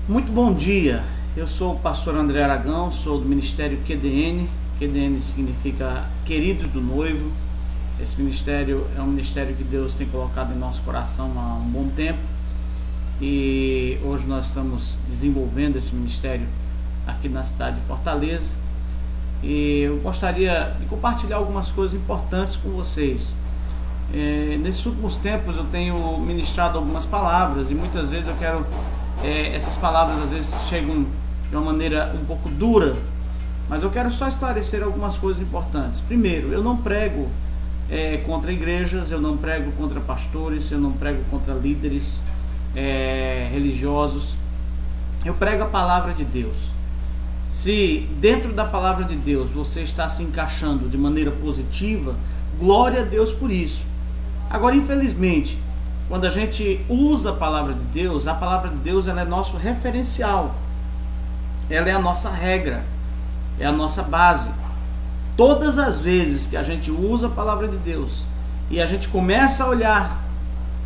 Muito bom dia, eu sou o pastor André Aragão, sou do Ministério QDN. QDN significa Queridos do Noivo. Esse ministério é um ministério que Deus tem colocado em nosso coração há um bom tempo e hoje nós estamos desenvolvendo esse ministério aqui na cidade de Fortaleza e eu gostaria de compartilhar algumas coisas importantes com vocês. Nesses últimos tempos eu tenho ministrado algumas palavras e muitas vezes eu quero essas palavras às vezes chegam de uma maneira um pouco dura, mas eu quero só esclarecer algumas coisas importantes. Primeiro, eu não prego contra igrejas, eu não prego contra pastores, eu não prego contra líderes religiosos. Eu prego a palavra de Deus. Se dentro da palavra de Deus você está se encaixando de maneira positiva, glória a Deus por isso. Agora, infelizmente, quando a gente usa a palavra de Deus ela é nosso referencial, ela é a nossa regra, é a nossa base. Todas as vezes que a gente usa a palavra de Deus e a gente começa a olhar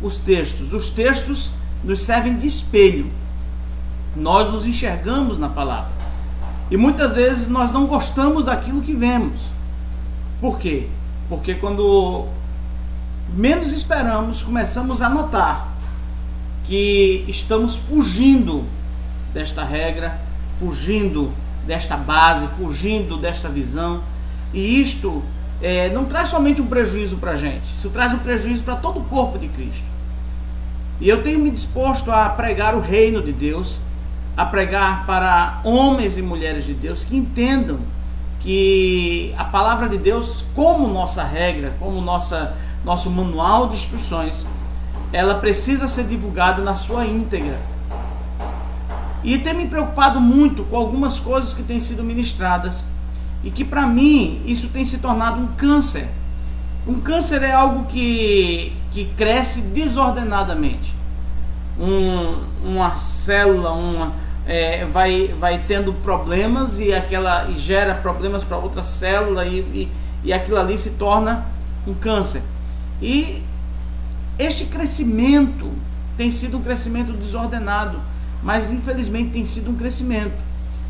os textos nos servem de espelho. Nós nos enxergamos na palavra e muitas vezes nós não gostamos daquilo que vemos. Por quê? Porque quando menos esperamos, começamos a notar que estamos fugindo desta regra, fugindo desta base, fugindo desta visão, e isto não traz somente um prejuízo para a gente, isso traz um prejuízo para todo o corpo de Cristo. E eu tenho me disposto a pregar o reino de Deus, a pregar para homens e mulheres de Deus que entendam que a palavra de Deus, como nossa regra, como nosso manual de instruções, ela precisa ser divulgada na sua íntegra. E tem me preocupado muito com algumas coisas que têm sido ministradas e que para mim isso tem se tornado um câncer. Um câncer é algo que cresce desordenadamente. Uma célula vai tendo problemas e gera problemas para outra célula e aquilo ali se torna um câncer. E este crescimento tem sido um crescimento desordenado, mas infelizmente tem sido um crescimento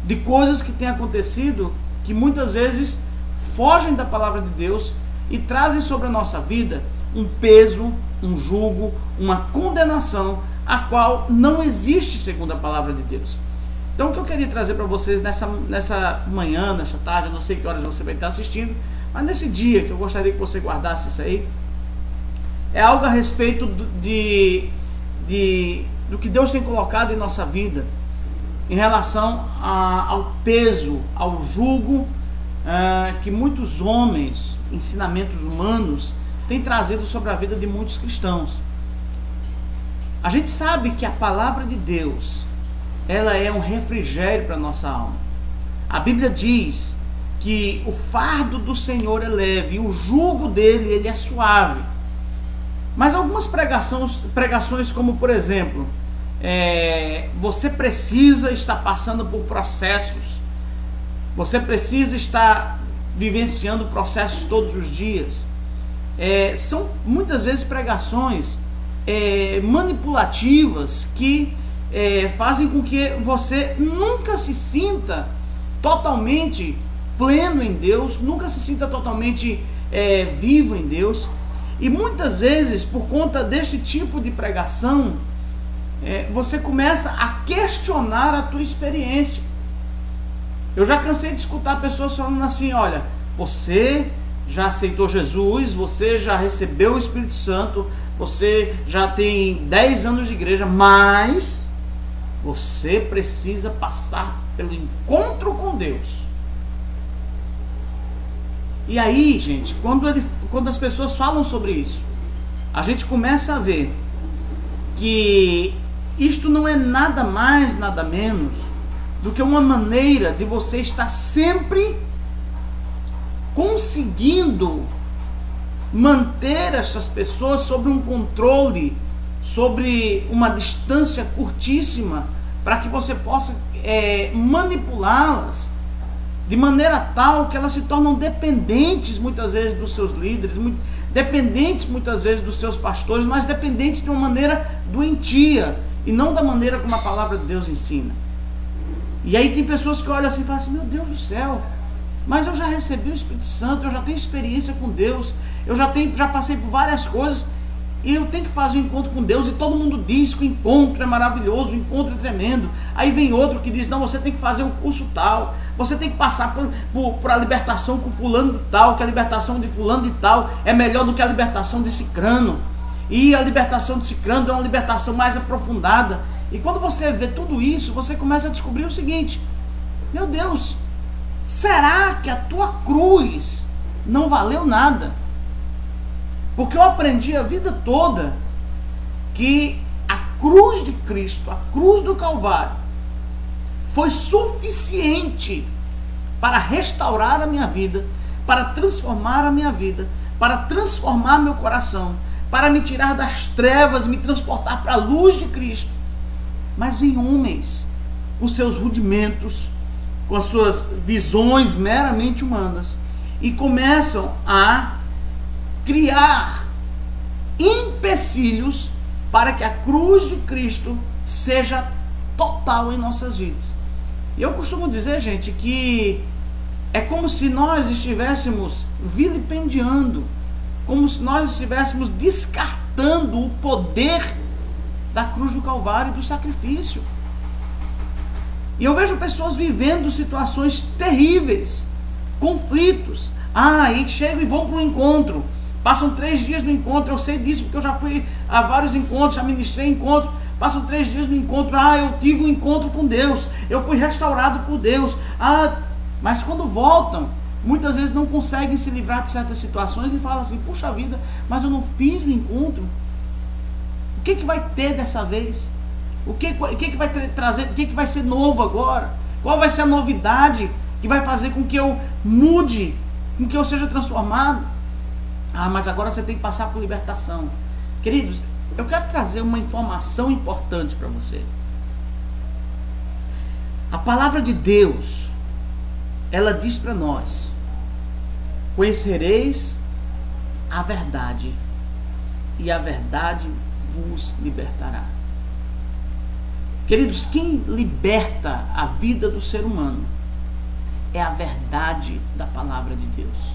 de coisas que têm acontecido que muitas vezes fogem da palavra de Deus e trazem sobre a nossa vida um peso, um jugo, uma condenação, a qual não existe segundo a palavra de Deus. Então o que eu queria trazer para vocês nessa manhã, nessa tarde, eu não sei que horas você vai estar assistindo, mas nesse dia que eu gostaria que você guardasse isso aí, é algo a respeito do que Deus tem colocado em nossa vida em relação ao peso, ao jugo que muitos homens, ensinamentos humanos, têm trazido sobre a vida de muitos cristãos. A gente sabe que a palavra de Deus, ela é um refrigério para a nossa alma. A Bíblia diz que o fardo do Senhor é leve e o jugo dele ele é suave. Mas algumas pregações como por exemplo, você precisa estar passando por processos, você precisa estar vivenciando processos todos os dias, são muitas vezes pregações manipulativas que fazem com que você nunca se sinta totalmente pleno em Deus, nunca se sinta totalmente vivo em Deus. E muitas vezes, por conta deste tipo de pregação, você começa a questionar a tua experiência. Eu já cansei de escutar pessoas falando assim: olha, você já aceitou Jesus, você já recebeu o Espírito Santo, você já tem 10 anos de igreja, mas você precisa passar pelo encontro com Deus. E aí, gente, quando as pessoas falam sobre isso, a gente começa a ver que isto não é nada mais, nada menos do que uma maneira de você estar sempre conseguindo manter estas pessoas sobre um controle, sobre uma distância curtíssima, para que você possa manipulá-las de maneira tal que elas se tornam dependentes muitas vezes dos seus líderes, dependentes muitas vezes dos seus pastores, mas dependentes de uma maneira doentia e não da maneira como a palavra de Deus ensina. E aí tem pessoas que olham assim e falam assim: meu Deus do céu, mas eu já recebi o Espírito Santo, eu já tenho experiência com Deus, eu já passei por várias coisas, e eu tenho que fazer um encontro com Deus, e todo mundo diz que o encontro é maravilhoso, o encontro é tremendo. Aí vem outro que diz: não, você tem que fazer um curso tal, você tem que passar por a libertação com fulano de tal, que a libertação de fulano de tal é melhor do que a libertação de cicrano, e a libertação de cicrano é uma libertação mais aprofundada. E quando você vê tudo isso, você começa a descobrir o seguinte: meu Deus, será que a tua cruz não valeu nada? Porque eu aprendi a vida toda que a cruz de Cristo, a cruz do Calvário, foi suficiente para restaurar a minha vida, para transformar a minha vida, para transformar meu coração, para me tirar das trevas, me transportar para a luz de Cristo. Mas vem homens com seus rudimentos, com as suas visões meramente humanas, e começam a criar empecilhos para que a cruz de Cristo seja total em nossas vidas. E eu costumo dizer, gente, que é como se nós estivéssemos vilipendiando, como se nós estivéssemos descartando o poder da cruz do Calvário e do sacrifício. E eu vejo pessoas vivendo situações terríveis, conflitos. E chegam e vão para um encontro, passam 3 dias no encontro. Eu sei disso porque eu já fui a vários encontros, já ministrei encontro. Passam 3 dias no encontro. Eu tive um encontro com Deus, eu fui restaurado por Deus. Mas quando voltam, muitas vezes não conseguem se livrar de certas situações e falam assim: puxa vida, mas eu não fiz o encontro. O que vai ter dessa vez? O que vai trazer? O que vai ser novo agora? Qual vai ser a novidade que vai fazer com que eu mude, com que eu seja transformado? Mas agora você tem que passar por libertação. Queridos, eu quero trazer uma informação importante para você. A palavra de Deus, ela diz para nós: conhecereis a verdade, e a verdade vos libertará. Queridos, quem liberta a vida do ser humano é a verdade da palavra de Deus.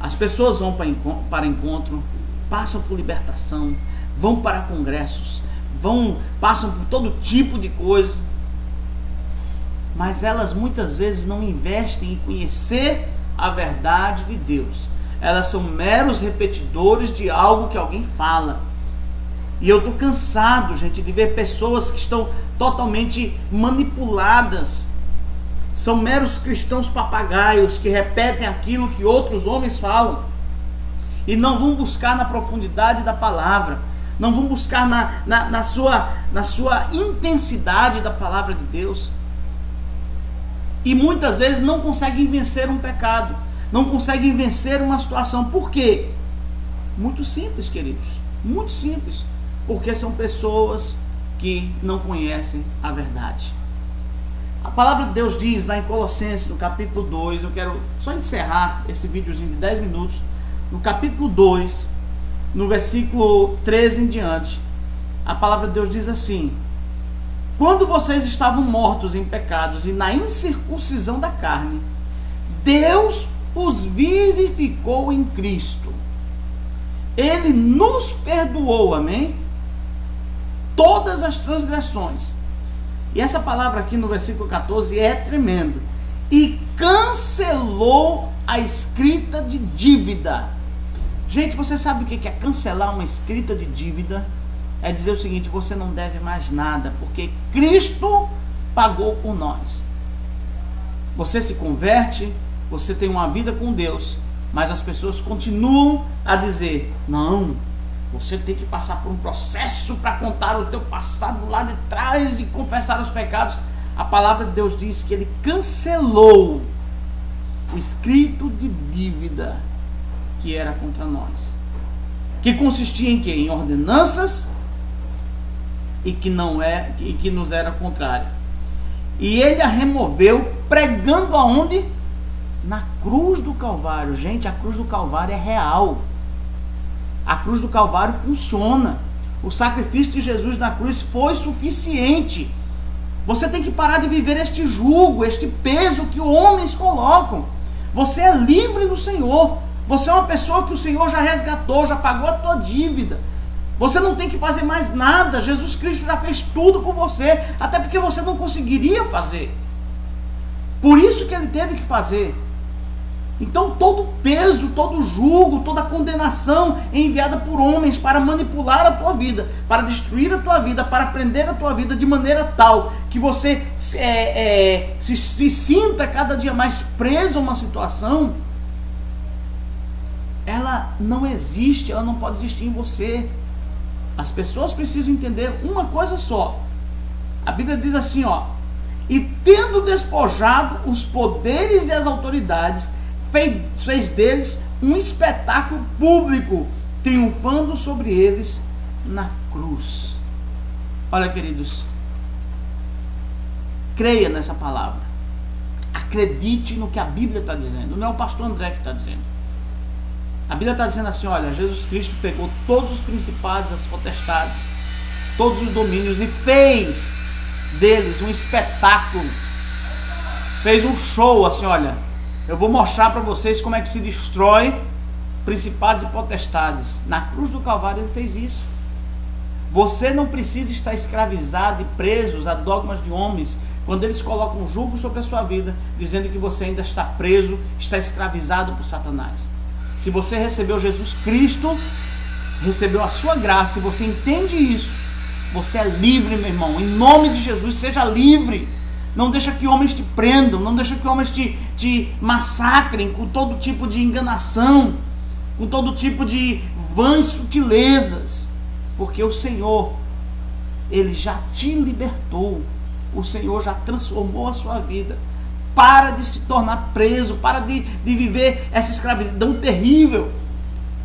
As pessoas vão para encontro, passam por libertação, vão para congressos, passam por todo tipo de coisa, mas elas muitas vezes não investem em conhecer a verdade de Deus. Elas são meros repetidores de algo que alguém fala. E eu estou cansado, gente, de ver pessoas que estão totalmente manipuladas. São meros cristãos papagaios que repetem aquilo que outros homens falam e não vão buscar na profundidade da palavra, não vão buscar na sua intensidade da palavra de Deus. E muitas vezes não conseguem vencer um pecado, não conseguem vencer uma situação. Por quê? Muito simples, queridos, muito simples. Porque são pessoas que não conhecem a verdade. A palavra de Deus diz lá em Colossenses, no capítulo 2, eu quero só encerrar esse videozinho de 10 minutos, no capítulo 2, no versículo 13 em diante, a palavra de Deus diz assim: quando vocês estavam mortos em pecados e na incircuncisão da carne, Deus os vivificou em Cristo. Ele nos perdoou, amém? Todas as transgressões. E essa palavra aqui no versículo 14 é tremendo. E cancelou a escrita de dívida. Gente, você sabe o que é cancelar uma escrita de dívida? É dizer o seguinte: você não deve mais nada, porque Cristo pagou por nós. Você se converte, você tem uma vida com Deus, mas as pessoas continuam a dizer: não, você tem que passar por um processo para contar o teu passado lá de trás e confessar os pecados. A palavra de Deus diz que Ele cancelou o escrito de dívida que era contra nós, que consistia em quê? Em ordenanças e que nos era contrário. E Ele a removeu, pregando aonde? Na cruz do Calvário. Gente, a cruz do Calvário é real. A cruz do Calvário funciona. O sacrifício de Jesus na cruz foi suficiente. Você tem que parar de viver este jugo, este peso que homens colocam. Você é livre no Senhor. Você é uma pessoa que o Senhor já resgatou, já pagou a tua dívida. Você não tem que fazer mais nada. Jesus Cristo já fez tudo por você, até porque você não conseguiria fazer. Por isso que ele teve que fazer. Então todo peso, todo jugo, toda condenação é enviada por homens para manipular a tua vida, para destruir a tua vida, para prender a tua vida de maneira tal que você se sinta cada dia mais preso a uma situação. Ela não existe, ela não pode existir em você. As pessoas precisam entender uma coisa só. A Bíblia diz assim, ó: e tendo despojado os poderes e as autoridades, fez deles um espetáculo público, triunfando sobre eles na cruz. Olha, queridos, creia nessa palavra. Acredite no que a Bíblia está dizendo. Não é o pastor André que está dizendo. A Bíblia está dizendo assim, olha, Jesus Cristo pegou todos os principados, as potestades, todos os domínios e fez deles um espetáculo. Fez um show assim, olha, eu vou mostrar para vocês como é que se destrói principados e potestades. Na cruz do Calvário ele fez isso. Você não precisa estar escravizado e preso a dogmas de homens, quando eles colocam um jugo sobre a sua vida, dizendo que você ainda está preso, está escravizado por Satanás. Se você recebeu Jesus Cristo, recebeu a sua graça, e você entende isso, você é livre, meu irmão. Em nome de Jesus, seja livre. Não deixa que homens te prendam, não deixa que homens te massacrem com todo tipo de enganação, com todo tipo de vãs sutilezas, porque o Senhor, Ele já te libertou, o Senhor já transformou a sua vida. Para de se tornar preso, para de viver essa escravidão terrível,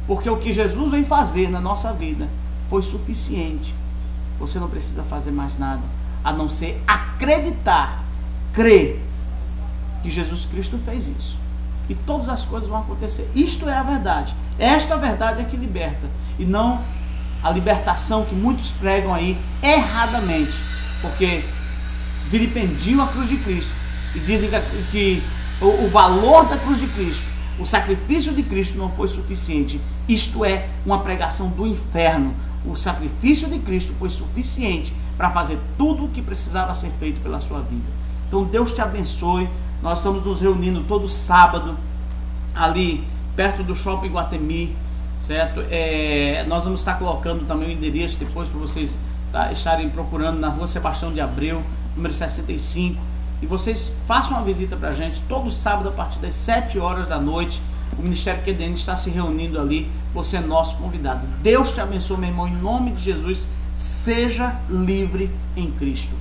porque o que Jesus vem fazer na nossa vida foi suficiente. Você não precisa fazer mais nada, a não ser acreditar, crer que Jesus Cristo fez isso, e todas as coisas vão acontecer. Isto é a verdade. Esta verdade é que liberta, e não a libertação que muitos pregam aí erradamente, porque vilipendiam a cruz de Cristo e dizem que o valor da cruz de Cristo, o sacrifício de Cristo não foi suficiente. Isto é uma pregação do inferno. O sacrifício de Cristo foi suficiente para fazer tudo o que precisava ser feito pela sua vida. Então Deus te abençoe. Nós estamos nos reunindo todo sábado ali perto do Shopping Guatemi, certo? Nós vamos estar colocando também o endereço depois para vocês estarem procurando na Rua Sebastião de Abreu, número 65. E vocês façam uma visita para a gente todo sábado a partir das 7 horas da noite. O Ministério QDN está se reunindo ali. Você é nosso convidado. Deus te abençoe, meu irmão. Em nome de Jesus, seja livre em Cristo.